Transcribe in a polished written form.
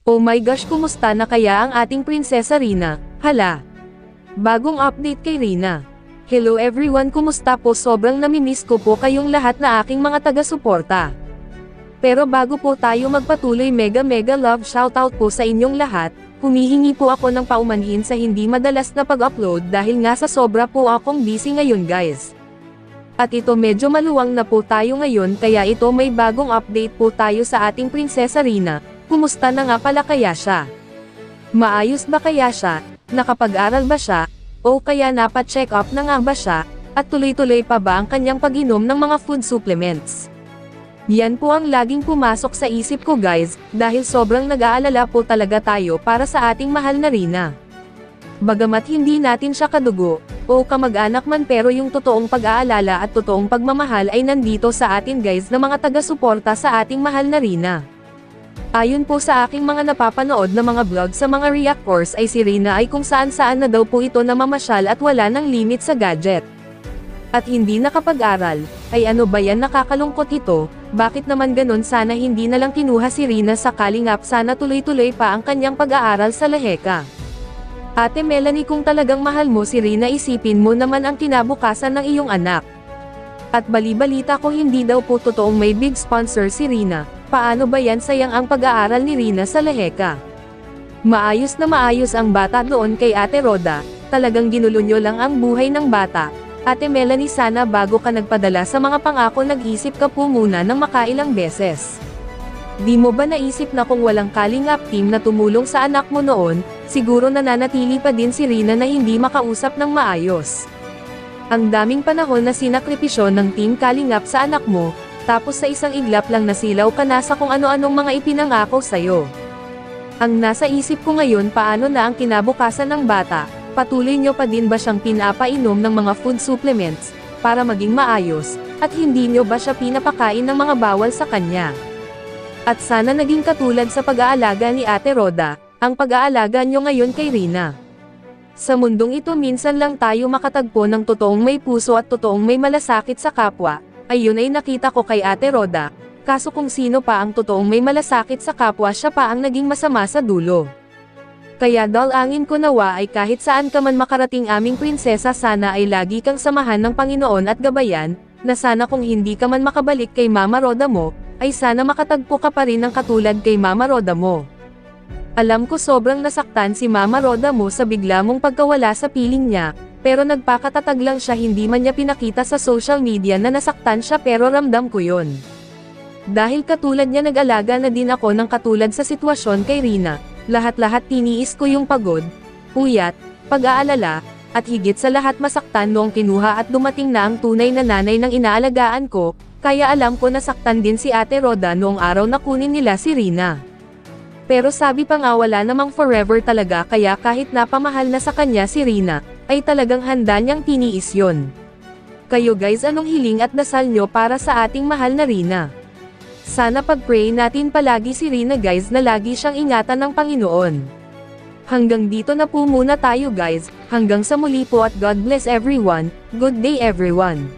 Oh my gosh, kumusta na kaya ang ating Prinsesa Rina? Hala! Bagong update kay Rina. Hello everyone, kumusta po? Sobrang namimiss ko po kayong lahat na aking mga taga-suporta. Pero bago po tayo magpatuloy, mega love shoutout po sa inyong lahat. Humihingi po ako ng paumanhin sa hindi madalas na pag-upload dahil nga sa sobra po akong busy ngayon guys. At ito medyo maluwang na po tayo ngayon, kaya ito may bagong update po tayo sa ating Prinsesa Rina. Kumusta na nga pala kaya siya? Maayos ba kaya siya? Nakapag-aral ba siya? O kaya napa-check up na nga ba siya? At tuloy-tuloy pa ba ang kanyang pag-inom ng mga food supplements? Yan po ang laging pumasok sa isip ko guys, dahil sobrang nag-aalala po talaga tayo para sa ating mahal na Rina. Bagamat hindi natin siya kadugo, o kamag-anak man, pero yung totoong pag-aalala at totoong pagmamahal ay nandito sa atin guys na mga taga-suporta sa ating mahal na Rina. Ayon po sa aking mga napapanood na mga vlog sa mga reactors ay si Rina ay kung saan-saan na daw po ito namamasyal at wala ng limit sa gadget. At hindi nakapag-aral, ay ano ba yan, nakakalungkot ito, bakit naman ganon? Sana hindi na lang kinuha si Rina sa Kalingap, sana tuloy-tuloy pa ang kanyang pag-aaral sa Laheka. Ate Melanie, kung talagang mahal mo si Rina, isipin mo naman ang kinabukasan ng iyong anak. At bali-balita ko hindi daw po totoong may big sponsor si Rina. Paano ba yan? Sayang ang pag-aaral ni Rina sa Laheka. Maayos na maayos ang bata doon kay Ate Roda, talagang ginulunyo lang ang buhay ng bata. Ate Melanie, sana bago ka nagpadala sa mga pangako, nag-isip ka po muna ng makailang beses. Di mo ba naisip na kung walang Kalingap team na tumulong sa anak mo noon, siguro nananatili pa din si Rina na hindi makausap ng maayos. Ang daming panahon na sinakripisyon ng Team Kalingap sa anak mo, tapos sa isang iglap lang nasilaw ka na sa kung ano-anong mga ipinangako sa'yo. Ang nasa isip ko ngayon, paano na ang kinabukasan ng bata? Patuloy nyo pa din ba siyang pinapainom ng mga food supplements, para maging maayos, at hindi nyo ba siya pinapakain ng mga bawal sa kanya? At sana naging katulad sa pag-aalaga ni Ate Roda, ang pag-aalaga nyo ngayon kay Rina. Sa mundong ito minsan lang tayo makatagpo ng totoong may puso at totoong may malasakit sa kapwa. Ayun ay nakita ko kay Ate Roda, kaso kung sino pa ang totoong may malasakit sa kapwa, siya pa ang naging masama sa dulo. Kaya dalangin ko nawa ay kahit saan ka man makarating, aming prinsesa, sana ay lagi kang samahan ng Panginoon at gabayan, na sana kung hindi ka man makabalik kay Mama Roda mo, ay sana makatagpo ka pa rin ng katulad kay Mama Roda mo. Alam ko sobrang nasaktan si Mama Roda mo sa bigla mong pagkawala sa piling niya, pero nagpakatatag lang siya, hindi man niya pinakita sa social media na nasaktan siya, pero ramdam ko yon. Dahil katulad niya nag-alaga na din ako ng katulad sa sitwasyon kay Rina, lahat-lahat tiniis ko yung pagod, puyat, pag-aalala, at higit sa lahat masaktan noong kinuha at dumating na ang tunay na nanay ng inaalagaan ko, kaya alam ko nasaktan din si Ate Roda noong araw na kunin nila si Rina. Pero sabi pa nga, wala namang forever talaga, kaya kahit napamahal na sa kanya si Rina, ay talagang handa niyang tiniis yon. Kayo guys, anong hiling at dasal nyo para sa ating mahal na Rina? Sana pag-pray natin palagi si Rina guys, na lagi siyang ingatan ng Panginoon. Hanggang dito na po muna tayo guys, hanggang sa muli po at God bless everyone, good day everyone.